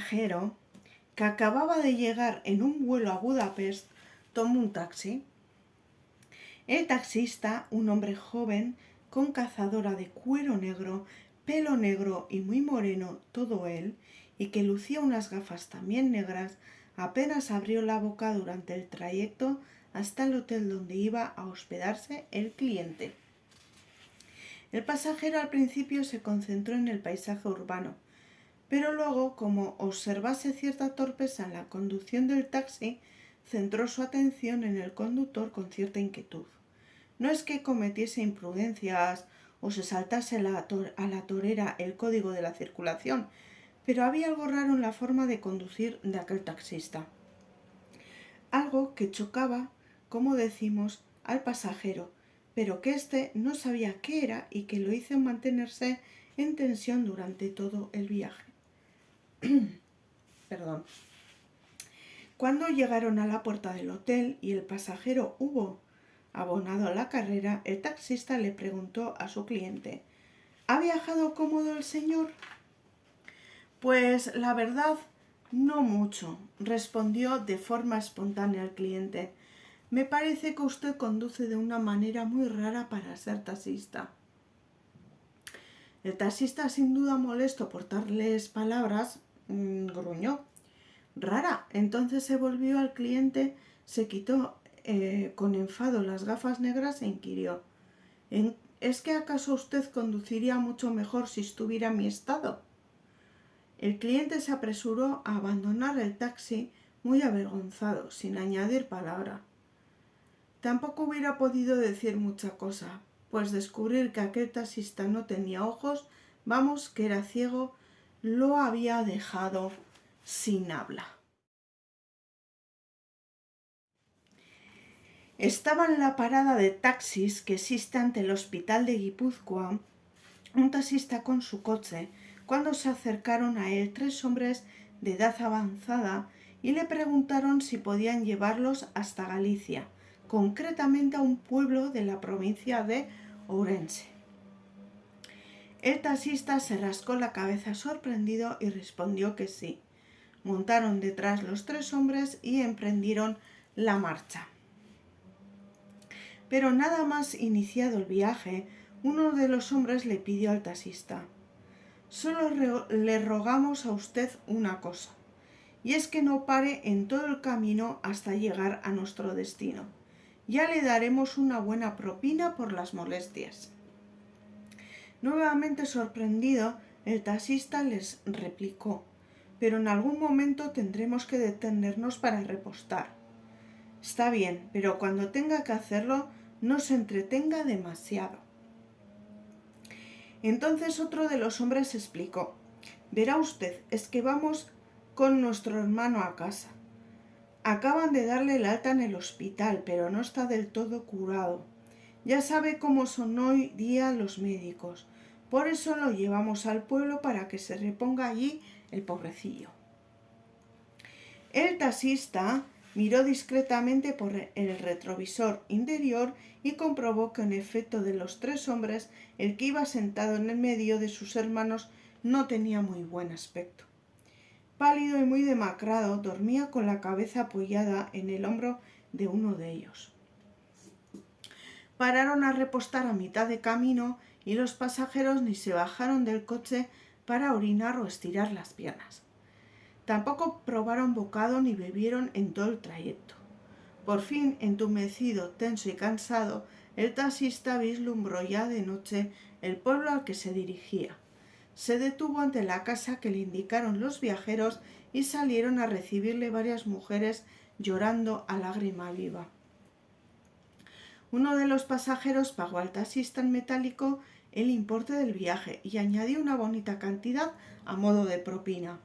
pasajero que acababa de llegar en un vuelo a Budapest tomó un taxi. El taxista, un hombre joven con cazadora de cuero negro, pelo negro y muy moreno todo él, y que lucía unas gafas también negras, apenas abrió la boca durante el trayecto hasta el hotel donde iba a hospedarse el cliente. El pasajero al principio se concentró en el paisaje urbano, pero luego, como observase cierta torpeza en la conducción del taxi, centró su atención en el conductor con cierta inquietud. No es que cometiese imprudencias o se saltase a la torera el código de la circulación, pero había algo raro en la forma de conducir de aquel taxista. Algo que chocaba, como decimos, al pasajero, pero que éste no sabía qué era y que lo hizo mantenerse en tensión durante todo el viaje. Perdón. Cuando llegaron a la puerta del hotel y el pasajero hubo abonado la carrera, el taxista le preguntó a su cliente: ¿Ha viajado cómodo el señor? Pues la verdad, no mucho, respondió de forma espontánea el cliente. Me parece que usted conduce de una manera muy rara para ser taxista. El taxista, sin duda molesto por tales palabras, gruñó. Rara. Entonces se volvió al cliente, se quitó con enfado las gafas negras e inquirió: ¿Es que acaso usted conduciría mucho mejor si estuviera en mi estado? El cliente se apresuró a abandonar el taxi muy avergonzado, sin añadir palabra. Tampoco hubiera podido decir mucha cosa, pues descubrir que aquel taxista no tenía ojos, vamos, que era ciego, lo había dejado sin habla. Estaba en la parada de taxis que existe ante el hospital de Guipúzcoa un taxista con su coche cuando se acercaron a él tres hombres de edad avanzada y le preguntaron si podían llevarlos hasta Galicia, concretamente a un pueblo de la provincia de Ourense. El taxista se rascó la cabeza sorprendido y respondió que sí. Montaron detrás los tres hombres y emprendieron la marcha. Pero nada más iniciado el viaje, uno de los hombres le pidió al taxista: solo le rogamos a usted una cosa, y es que no pare en todo el camino hasta llegar a nuestro destino. Ya le daremos una buena propina por las molestias. Nuevamente sorprendido, el taxista les replicó: pero en algún momento tendremos que detenernos para repostar. Está bien, pero cuando tenga que hacerlo, no se entretenga demasiado. Entonces otro de los hombres explicó: verá usted, es que vamos con nuestro hermano a casa. Acaban de darle el alta en el hospital, pero no está del todo curado. Ya sabe cómo son hoy día los médicos. Por eso lo llevamos al pueblo para que se reponga allí el pobrecillo. El taxista miró discretamente por el retrovisor interior y comprobó que en efecto de los tres hombres, el que iba sentado en el medio de sus hermanos no tenía muy buen aspecto. Pálido y muy demacrado, dormía con la cabeza apoyada en el hombro de uno de ellos. Pararon a repostar a mitad de camino y los pasajeros ni se bajaron del coche para orinar o estirar las piernas. Tampoco probaron bocado ni bebieron en todo el trayecto. Por fin, entumecido, tenso y cansado, el taxista vislumbró ya de noche el pueblo al que se dirigía. Se detuvo ante la casa que le indicaron los viajeros y salieron a recibirle varias mujeres llorando a lágrima viva. Uno de los pasajeros pagó al taxista en metálico el importe del viaje y añadió una bonita cantidad a modo de propina.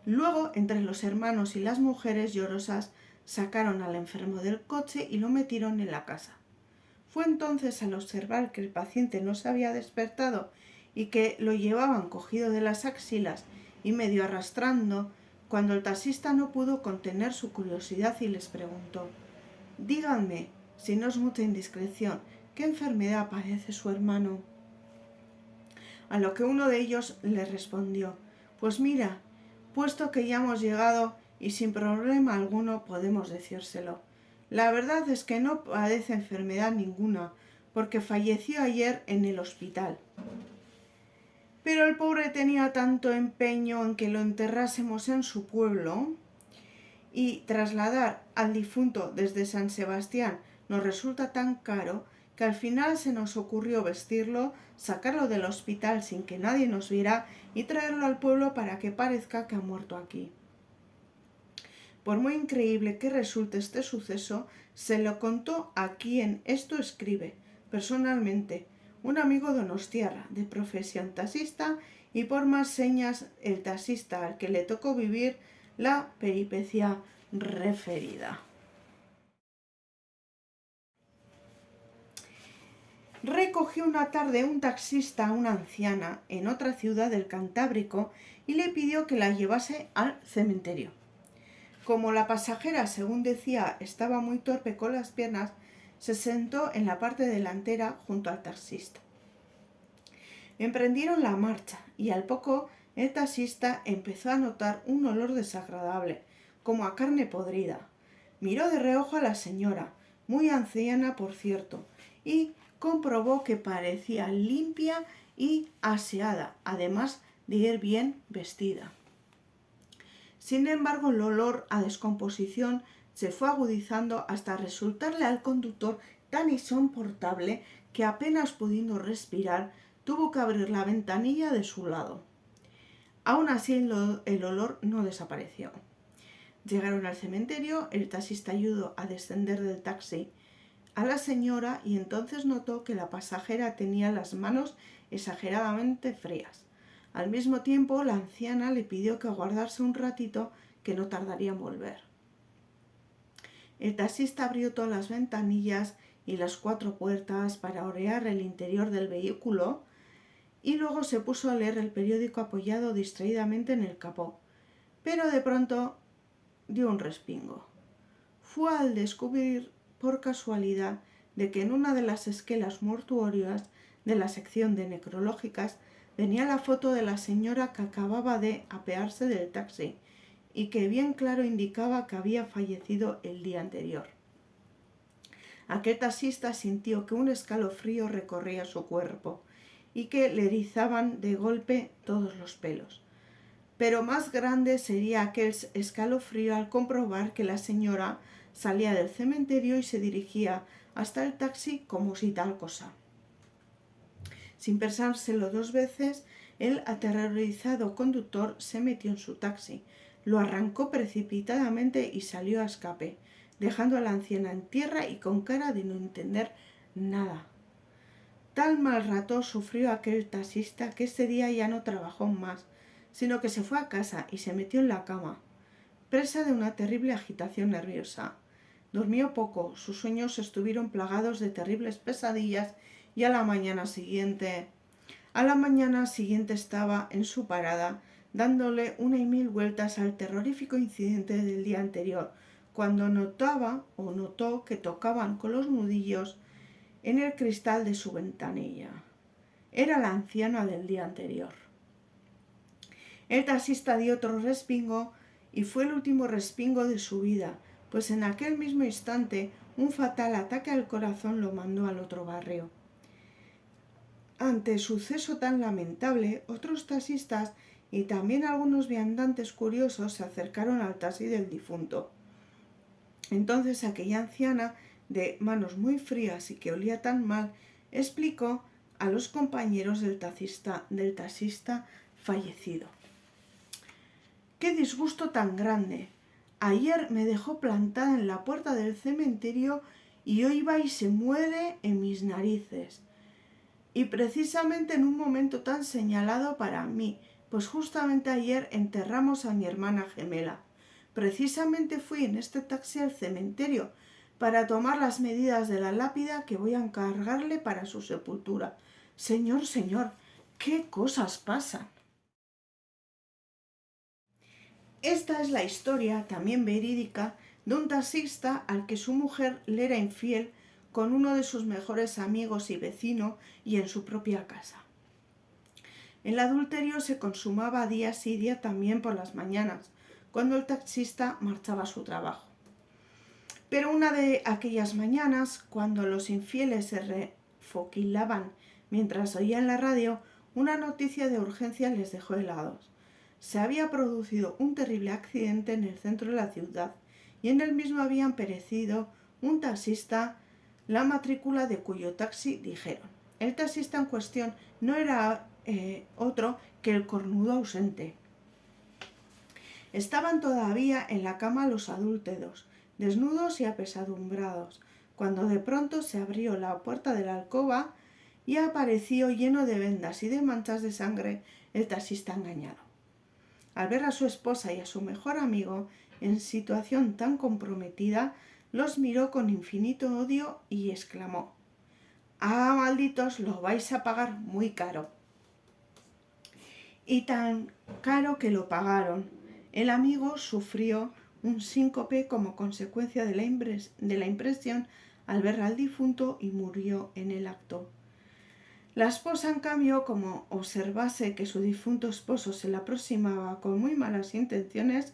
Luego, entre los hermanos y las mujeres llorosas, sacaron al enfermo del coche y lo metieron en la casa. Fue entonces, al observar que el paciente no se había despertado y que lo llevaban cogido de las axilas y medio arrastrando, cuando el taxista no pudo contener su curiosidad y les preguntó: díganme, si no es mucha indiscreción, ¿qué enfermedad padece su hermano? A lo que uno de ellos le respondió: pues mira, puesto que ya hemos llegado y sin problema alguno podemos decírselo. La verdad es que no padece enfermedad ninguna, porque falleció ayer en el hospital. Pero el pobre tenía tanto empeño en que lo enterrásemos en su pueblo, y trasladar al difunto desde San Sebastián nos resulta tan caro que al final se nos ocurrió vestirlo, sacarlo del hospital sin que nadie nos viera y traerlo al pueblo para que parezca que ha muerto aquí. Por muy increíble que resulte este suceso, se lo contó a quien esto escribe, personalmente, un amigo donostiarra, de profesión taxista, y por más señas el taxista al que le tocó vivir la peripecia referida. Recogió una tarde un taxista a una anciana en otra ciudad del Cantábrico y le pidió que la llevase al cementerio. Como la pasajera, según decía, estaba muy torpe con las piernas, se sentó en la parte delantera junto al taxista. Emprendieron la marcha y al poco el taxista empezó a notar un olor desagradable, como a carne podrida. Miró de reojo a la señora, muy anciana por cierto, y comprobó que parecía limpia y aseada, además de ir bien vestida. Sin embargo, el olor a descomposición se fue agudizando hasta resultarle al conductor tan insoportable que apenas pudiendo respirar, tuvo que abrir la ventanilla de su lado. Aún así, el olor no desapareció. Llegaron al cementerio, el taxista ayudó a descender del taxi a la señora y entonces notó que la pasajera tenía las manos exageradamente frías. Al mismo tiempo, la anciana le pidió que aguardase un ratito, que no tardaría en volver. El taxista abrió todas las ventanillas y las 4 puertas para orear el interior del vehículo y luego se puso a leer el periódico apoyado distraídamente en el capó. Pero de pronto dio un respingo. Fue al descubrir por casualidad de que en una de las esquelas mortuorias de la sección de necrológicas venía la foto de la señora que acababa de apearse del taxi y que bien claro indicaba que había fallecido el día anterior. Aquel taxista sintió que un escalofrío recorría su cuerpo y que le erizaban de golpe todos los pelos. Pero más grande sería aquel escalofrío al comprobar que la señora salía del cementerio y se dirigía hasta el taxi como si tal cosa. Sin pensárselo 2 veces, el aterrorizado conductor se metió en su taxi, lo arrancó precipitadamente y salió a escape, dejando a la anciana en tierra y con cara de no entender nada. Tal mal rato sufrió aquel taxista que ese día ya no trabajó más, sino que se fue a casa y se metió en la cama, presa de una terrible agitación nerviosa. Durmió poco, sus sueños estuvieron plagados de terribles pesadillas y a la mañana siguiente estaba en su parada, dándole 1.000 vueltas al terrorífico incidente del día anterior, cuando notó que tocaban con los nudillos en el cristal de su ventanilla. Era la anciana del día anterior. El taxista dio otro respingo y fue el último respingo de su vida, pues en aquel mismo instante un fatal ataque al corazón lo mandó al otro barrio. Ante suceso tan lamentable, otros taxistas y también algunos viandantes curiosos se acercaron al taxi del difunto. Entonces aquella anciana, de manos muy frías y que olía tan mal, explicó a los compañeros del taxista fallecido: ¡Qué disgusto tan grande! Ayer me dejó plantada en la puerta del cementerio y hoy va y se muere en mis narices. Y precisamente en un momento tan señalado para mí, pues justamente ayer enterramos a mi hermana gemela. Precisamente fui en este taxi al cementerio para tomar las medidas de la lápida que voy a encargarle para su sepultura. Señor, ¿qué cosas pasan? Esta es la historia, también verídica, de un taxista al que su mujer le era infiel con uno de sus mejores amigos y vecino y en su propia casa. El adulterio se consumaba día sí día también por las mañanas, cuando el taxista marchaba a su trabajo. Pero una de aquellas mañanas, cuando los infieles se refoquilaban mientras oían la radio, una noticia de urgencia les dejó helados. Se había producido un terrible accidente en el centro de la ciudad y en el mismo habían perecido un taxista, la matrícula de cuyo taxi dijeron. El taxista en cuestión no era otro que el cornudo ausente. Estaban todavía en la cama los adúlteros, desnudos y apesadumbrados, cuando de pronto se abrió la puerta de la alcoba y apareció, lleno de vendas y de manchas de sangre, el taxista engañado. Al ver a su esposa y a su mejor amigo en situación tan comprometida, los miró con infinito odio y exclamó: «¡Ah, malditos, lo vais a pagar muy caro!». Y tan caro que lo pagaron. El amigo sufrió un síncope como consecuencia de la impresión al ver al difunto y murió en el acto. La esposa, en cambio, como observase que su difunto esposo se le aproximaba con muy malas intenciones,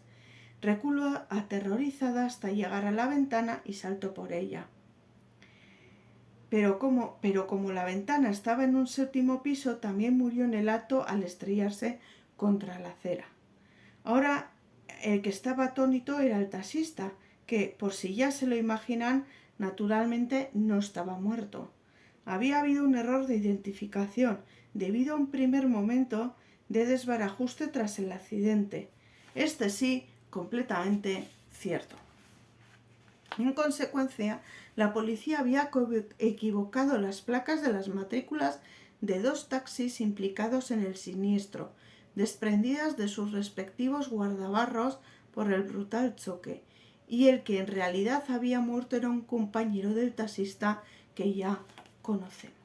reculó aterrorizada hasta llegar a la ventana y saltó por ella. Pero como la ventana estaba en un 7º piso, también murió en el acto al estrellarse contra la acera. Ahora el que estaba atónito era el taxista, que, por si ya se lo imaginan, naturalmente no estaba muerto. Había habido un error de identificación debido a un primer momento de desbarajuste tras el accidente. Este sí, completamente cierto. En consecuencia, la policía había equivocado las placas de las matrículas de 2 taxis implicados en el siniestro, desprendidas de sus respectivos guardabarros por el brutal choque, y el que en realidad había muerto era un compañero del taxista que ya conocemos.